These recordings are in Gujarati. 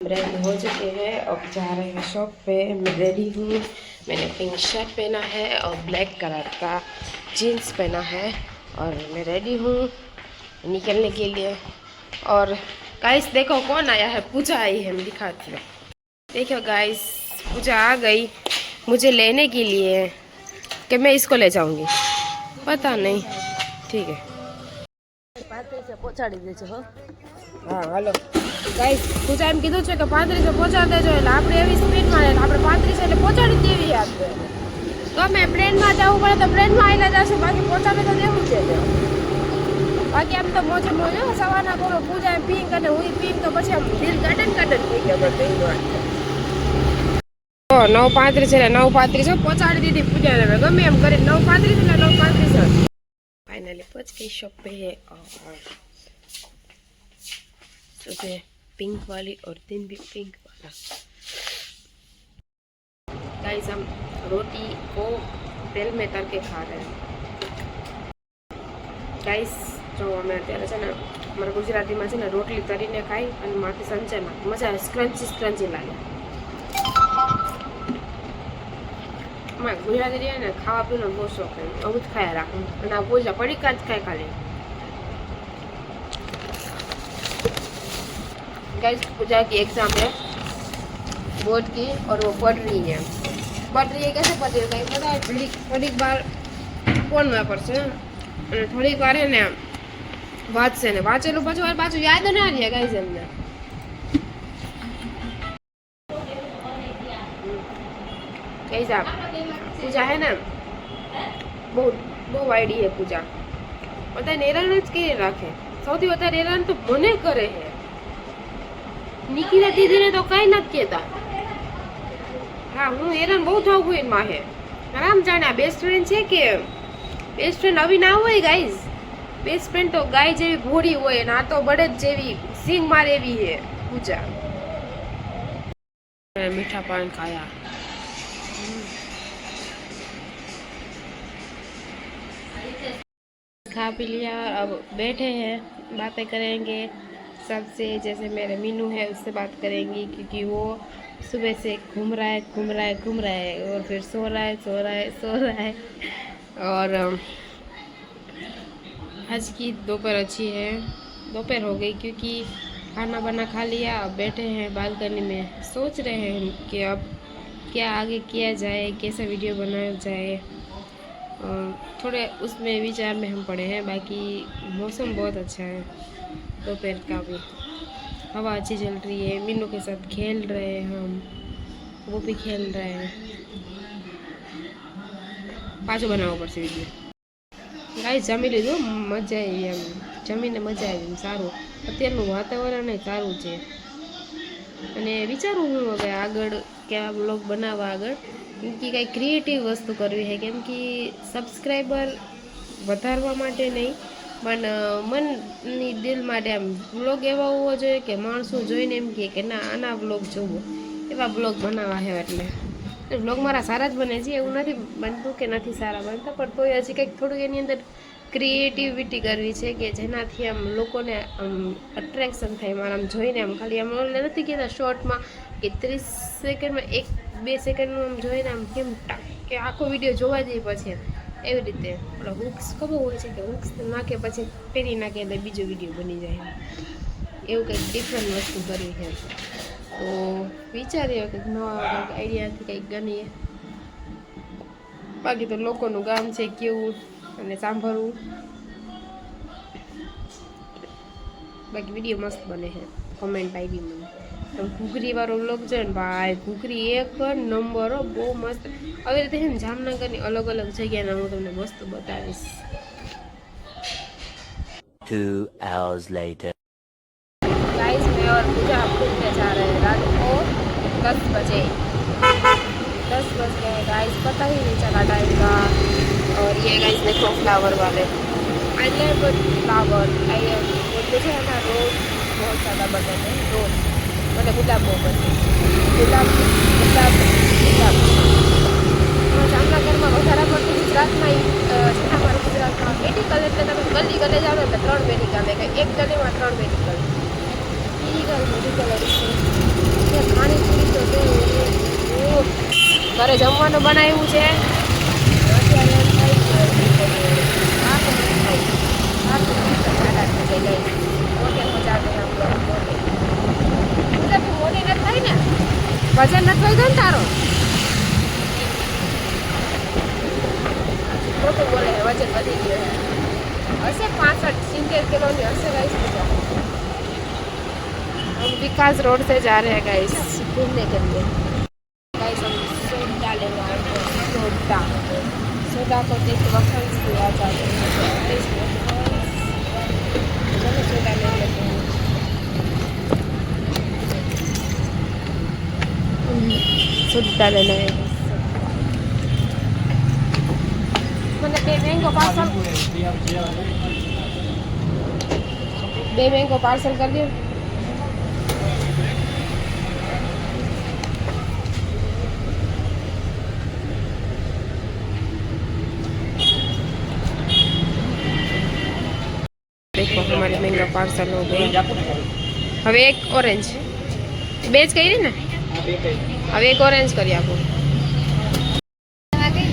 रेडी हो चुके हैं, अब जा रहे हैं शॉप पे। मैं रेडी हूँ, मैंने पिंक शर्ट पहना है और ब्लैक कलर का जीन्स पहना है और मैं रेडी हूँ निकलने के लिए। और गाइस देखो कौन आया है, पूजा आई है, मैं दिखाती हूँ। देखो गाइस, पूजा आ गई मुझे लेने के लिए कि मैं इसको ले जाऊँगी, पता नहीं। ठीक है, પહોંચાડી દેજો હો। હા હાલો ગાઈસ, પૂજા એમ કીધું છે કે 35 પહોંચાડી દેજો, એટલે આપણે એવી સ્પીડમાં આપણે 35 એટલે પહોંચાડી દેવી આપણે। ગમે પ્લેનમાં જવું પડે તો પ્લેનમાં આવીને જશું, બાકી પહોંચાડી તો દેવું છે। બાકી આમ તો મોજે મોજ સવારના કરો પૂજા એમ પિંક અને હું પિંક, તો પછી આમ દિલ ગાર્ડન થઈ ગયા બધું। 9:35 એટલે 9:35 પહોંચાડી દીધી પૂજાને, ગમે એમ કરી 9:35 એટલે 9:35। फाइनली पहुंच गई शॉप पे है और सुबह पिंक वाली और दिन भी पिंक वाला। गाइस हम रोटी को तेल में तल के खा रहे हैं। गाइस जो हमें अत्यारे छे ने अमरा गुजराती में छे ने रोटली तरीने खाई अने माथी संचेना मजा आवे, स्क्रंची लागे। मैं गुजराती रही ने खावा पीनो बहुत शौक है, आવું જ ખાયા રાખું અને આ પૂજા પડીકા જ ખાય ખાલી। गाइस पूजा की एग्जाम है बोर्ड की और वो पढ़ रही है। कैसे पढ़ रही है कहीं पता है? थोड़ी बार फोन में पढ़શે અને થોડીક વાર હે ને વાંચશે ને વાંચેલું પાછું યાદ ના રહે ગાઈસ એમને। गाइस आप पूजा है ना बहुत आईडी है पूजा, બધા હેરાન જ કરી રાખે। સૌથી વધારે હેરાન તો મને કરે છે। નિકિતા દીદીને તો કઈ નથી કહેતા। હા હું હેરાન બહુ થઉં છું એમાં હે। આરામ જાણે આ બેસ્ટ ફ્રેન્ડ છે કે બેસ્ટ ફ્રેન્ડ આવી ના હોય ગાઈઝ। બેસ્ટ ફ્રેન્ડ તો ગાય જેવી ભોળી હોય ને આ તો બળદ જેવી સિંગ મારે એવી છે પૂજા। મીઠા પાન ખાયા, खा पी लिया, अब बैठे हैं बातें करेंगे सबसे। जैसे मेरे मीनू है उससे बात करेंगी क्योंकि वो सुबह से घूम रहा है और फिर सो रहा है। और आज की दोपहर अच्छी है, दोपहर हो गई क्योंकि खाना बना खा लिया। अब बैठे हैं बालकनी में, सोच रहे हैं कि अब क्या आगे किया जाए, कैसा वीडियो बनाया जाए। थोड़े उसमें विचार में हम पड़े हैं। बाकी मौसम बहुत अच्छा है, दोपहर का भी हवा अच्छी चल रही है। मीनू के साथ खेल रहे हैं हम, वो भी खेल रहे हैं। पाछो बनावो पड़शे वीडियो। गाइस जमी लीधुं, मजा आई एम जमीने मजा आई सारूं। अत्यारनुं वातावरण सारूं छे અને વિચારું હું હવે આગળ કેવા બ્લોગ બનાવવા આગળ, કેમ કે કંઈ ક્રિએટિવ વસ્તુ કરવી છે। કેમ કે સબસ્ક્રાઈબર વધારવા માટે નહીં પણ મનની દિલ માટે આમ બ્લોગ એવા હોવો જોઈએ કે માણસો જોઈને એમ કહે કે ના આના બ્લોગ જોવો, એવા બ્લોગ બનાવવા છે। એટલે બ્લોગ મારા સારા જ બને છે, એવું નથી બનતું કે નથી સારા બનતા, પણ તોય હજી કંઈક થોડુંક એની અંદર ક્રિએટિવિટી કરવી છે કે જેનાથી આમ લોકોને આમ અટ્રેક્શન થાય મારા આમ જોઈને। આમ ખાલી આમ નથી કહેતા શોર્ટમાં કે 30 સેકન્ડમાં 1-2 સેકન્ડનું આમ જોઈને આમ કેમ કે આખો વિડીયો જોવા જઈએ પછી એવી રીતે આપણે હુક્સ ખબર હોય છે કે હુક્સ નાખે પછી ફેરી નાખે એટલે બીજો વિડીયો બની જાય। એવું કંઈક ડિફરન્ટ વસ્તુ કરવી છે, તો વિચારીએ કંઈક નવા કંઈક આઈડિયાથી કંઈક ગણીએ। બાકી તો લોકોનું ગામ છે કેવું અને સાંભળવું, બાકી વિડીયો મસ્ત બને છે। કમેન્ટ આવી મને તો ઘૂઘરી વાળો વ્લોગ છે ને ભાઈ, ઘૂઘરી એક નંબર બહુ મસ્ત। આવી રીતે છે ને જામનગરની અલગ અલગ જગ્યાના હું તમને મસ્ત બતાવીશ। 2 hours later गाइस मैं और पूजा घूमने जा रहे हैं रात को 10 बजे। 10 बज गए गाइस, पता ही नहीं चला टाइम का। और ये गाइस देखो फ्लावर वाले, आई लव फ्लावर। मुझे है ना रोज बहुत ज़्यादा बटन है, रोज मतलब गुलाब बहुत पसंद, गुलाब જામનગરમાં વધારે પડતું ગુજરાતમાં અમારું ગુજરાતમાં મેડિકલ એટલે તમે ગલી જાઓ એટલે 3 મેડિકલ, એક ગલીમાં 3 મેડિકલ, મેડિકલ જમવાનું બનાવ્યું છે અત્યારે એમ થાય છે મોટી નથી થાય ને વજન નથી થઈ ગયું ને તારો ખોટું બોલે વજન વધી ગયું હશે 65-70 કિલોની હશે गाइस हम विकास रोड से जा रहे हैं गाइस घूमने के लिए गाइस हम सोडा लेंगे सोडा को देख के वक्त आ जाते हैं चलो सोडा ले लेते हैं सोडा लेना है मैंने 2 मैंगो पार्सल 2 मैंगो पार्सल कर दिया देखो हमारे मैंगो पार्सल हो गए હવે એક ઓરેન્જ બે જ કરી ને હવે એક ઓરેન્જ કરી આપો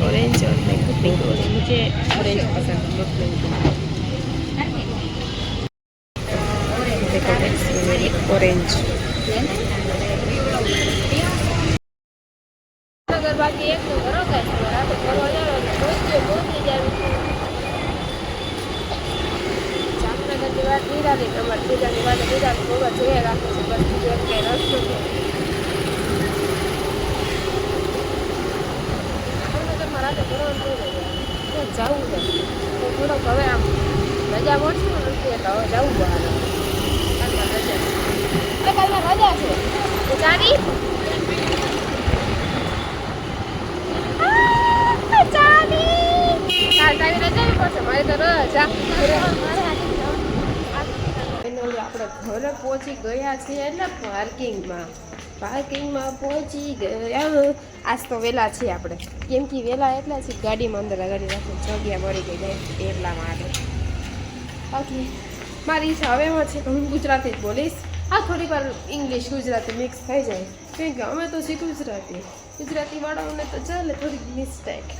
ऑरेंज और मैंगो पिंक और मुझे ऑरेंज पसंद है नॉट मैंगो देखो गाइस एक ऑरेंज अगर बाकी एक तो करो गाइस मेरा तो करवा जाओ बहुत ही जाए जामनगर की बात नहीं रही हमारे पूजा की बात पूजा को बहुत जोया રાખો છે બસ એક કે રસ્તો છે તો જવું છે તો થોડોક હવે આમ રજા મળશે ને નથી એટલે હવે જવું બહાર કાલમાં રજા છે તો ચાવી ચાવી રજાવી પડશે મારે તો રજા આપણે ઘરે પહોંચી ગયા છીએ એટલે પાર્કિંગમાં પહોંચી ગયા આજ તો વહેલા છીએ આપણે કેમ કે વહેલા એટલા છે ગાડીમાં અંદર ગાડી રાખી જગ્યા મળી ગઈ જાય એટલા માટે બાકી મારી ઈચ્છા હવે એમાં છે કે હું ગુજરાતી જ બોલીશ થોડીક વાર ઇંગ્લિશ ગુજરાતી મિક્સ થઈ જાય કેમ કે અમે તો છીએ ગુજરાતી વાળાઓને તો ચાલે થોડીક મિસ્ટેક